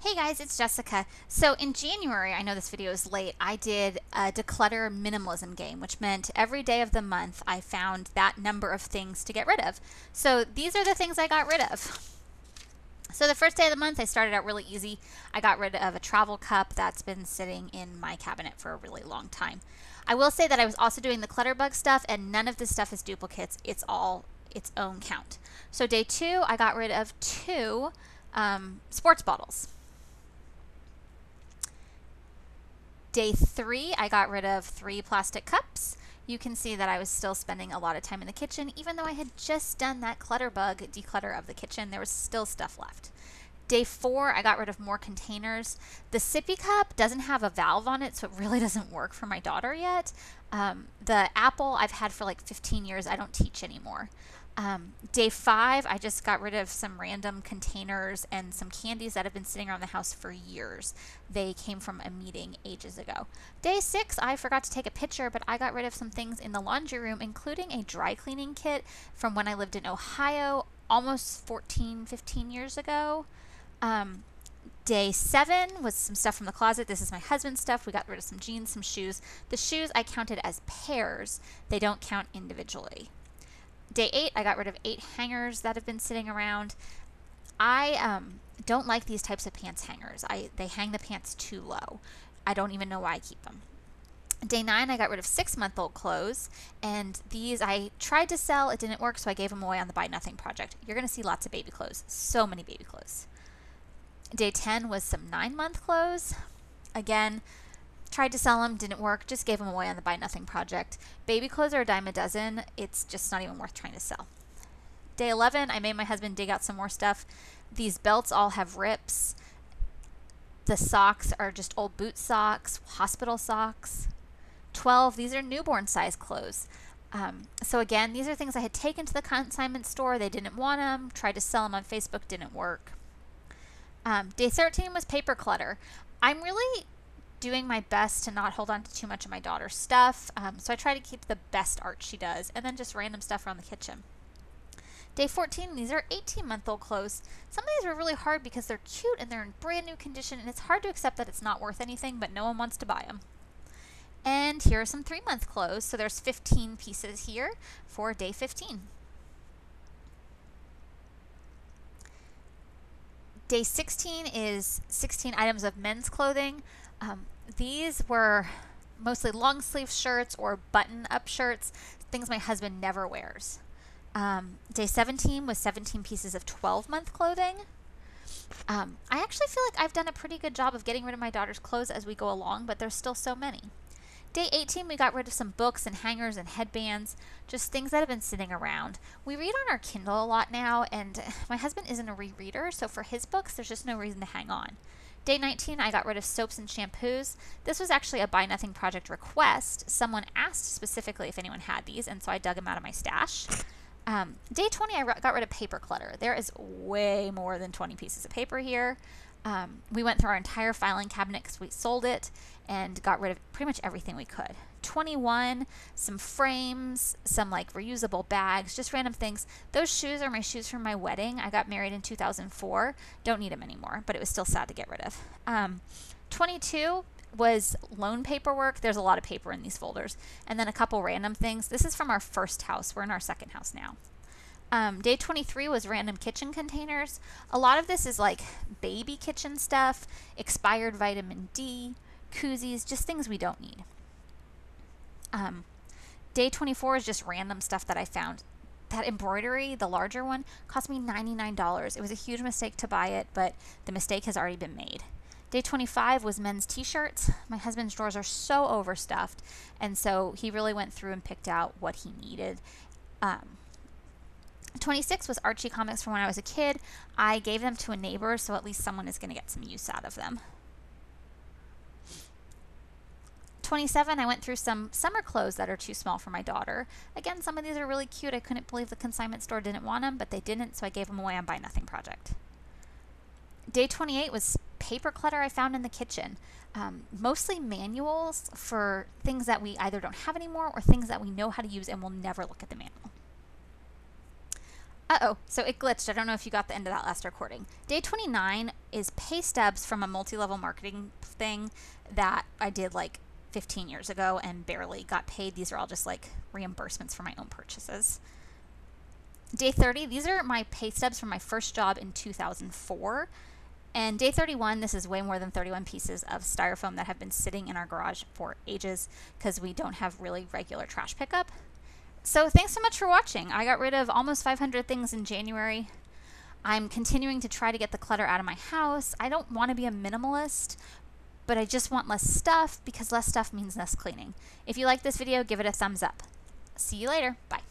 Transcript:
Hey guys, it's Jessica. So in January, I know this video is late, I did a Declutter minimalism game, which meant every day of the month I found that number of things to get rid of. So these are the things I got rid of. So the first day of the month, I started out really easy. I got rid of a travel cup that's been sitting in my cabinet for a really long time. I will say that I was also doing the clutter bug stuff, and none of this stuff is duplicates. It's all its own count. So day 2, I got rid of 2 sports bottles. Day 3, I got rid of 3 plastic cups. You can see that I was still spending a lot of time in the kitchen. Even though I had just done that clutter bug declutter of the kitchen, there was still stuff left. Day 4, I got rid of more containers. The sippy cup doesn't have a valve on it, so it really doesn't work for my daughter yet. The apple I've had for like 15 years. I don't teach anymore. Day 5, I just got rid of some random containers and some candies that have been sitting around the house for years. They came from a meeting ages ago. Day 6, I forgot to take a picture, but I got rid of some things in the laundry room, including a dry cleaning kit from when I lived in Ohio almost 15 years ago. Day 7 was some stuff from the closet. This is my husband's stuff. We got rid of some jeans, some shoes. The shoes I counted as pairs. They don't count individually. Day 8, I got rid of 8 hangers that have been sitting around. I don't like these types of pants hangers. They hang the pants too low. I don't even know why I keep them. Day 9, I got rid of 6-month-old clothes, and these I tried to sell. It didn't work, so I gave them away on the Buy Nothing project. You're going to see lots of baby clothes. So many baby clothes. Day 10 was some 9-month clothes. Again, tried to sell them, didn't work, just gave them away on the Buy Nothing project. Baby clothes are a dime a dozen. It's just not even worth trying to sell. Day 11, I made my husband dig out some more stuff. These belts all have rips. The socks are just old boot socks, hospital socks. 12, these are newborn size clothes. So again, these are things I had taken to the consignment store. They didn't want them. Tried to sell them on Facebook, didn't work. Day 13 was paper clutter. I'm really doing my best to not hold on to too much of my daughter's stuff. So I try to keep the best art she does, and then just random stuff around the kitchen. Day 14, these are 18-month-old clothes. Some of these were really hard because they're cute and they're in brand new condition, and it's hard to accept that it's not worth anything, but no one wants to buy them. And here are some 3-month clothes. So there's 15 pieces here for day 15. Day 16 is 16 items of men's clothing. These were mostly long sleeve shirts or button up shirts, things my husband never wears. Day 17 was 17 pieces of 12-month clothing. I actually feel like I've done a pretty good job of getting rid of my daughter's clothes as we go along, but there's still so many. Day 18, we got rid of some books and hangers and headbands, just things that have been sitting around. We read on our Kindle a lot now, and my husband isn't a rereader, so for his books, there's just no reason to hang on. Day 19, I got rid of soaps and shampoos. This was actually a Buy Nothing project request. Someone asked specifically if anyone had these, and so I dug them out of my stash. Day 20, I got rid of paper clutter. There is way more than 20 pieces of paper here. We went through our entire filing cabinet because we sold it and got rid of pretty much everything we could. 21, some frames, some like reusable bags, just random things. Those shoes are my shoes from my wedding. I got married in 2004. Don't need them anymore, but it was still sad to get rid of. 22 was loan paperwork. There's a lot of paper in these folders. And then a couple random things. This is from our first house. We're in our second house now. Day 23 was random kitchen containers. A lot of this is like baby kitchen stuff, expired vitamin D, koozies, just things we don't need. Day 24 is just random stuff that I found. That embroidery, the larger one, cost me $99. It was a huge mistake to buy it, but the mistake has already been made. Day 25 was men's t-shirts. My husband's drawers are so overstuffed, and so he really went through and picked out what he needed. 26 was Archie comics from when I was a kid. I gave them to a neighbor, so at least someone is going to get some use out of them. 27, I went through some summer clothes that are too small for my daughter. Again, some of these are really cute. I couldn't believe the consignment store didn't want them, but they didn't, so I gave them away on Buy Nothing project. Day 28 was paper clutter I found in the kitchen. Mostly manuals for things that we either don't have anymore or things that we know how to use and will never look at the manual. Uh-oh, so it glitched. I don't know if you got the end of that last recording. Day 29 is pay stubs from a multi-level marketing thing that I did like 15 years ago and barely got paid. These are all just like reimbursements for my own purchases. Day 30, these are my pay stubs from my first job in 2004. And day 31, this is way more than 31 pieces of styrofoam that have been sitting in our garage for ages because we don't have really regular trash pickup. So thanks so much for watching. I got rid of almost 500 things in January. I'm continuing to try to get the clutter out of my house. I don't want to be a minimalist, but I just want less stuff because less stuff means less cleaning. If you like this video, give it a thumbs up. See you later. Bye.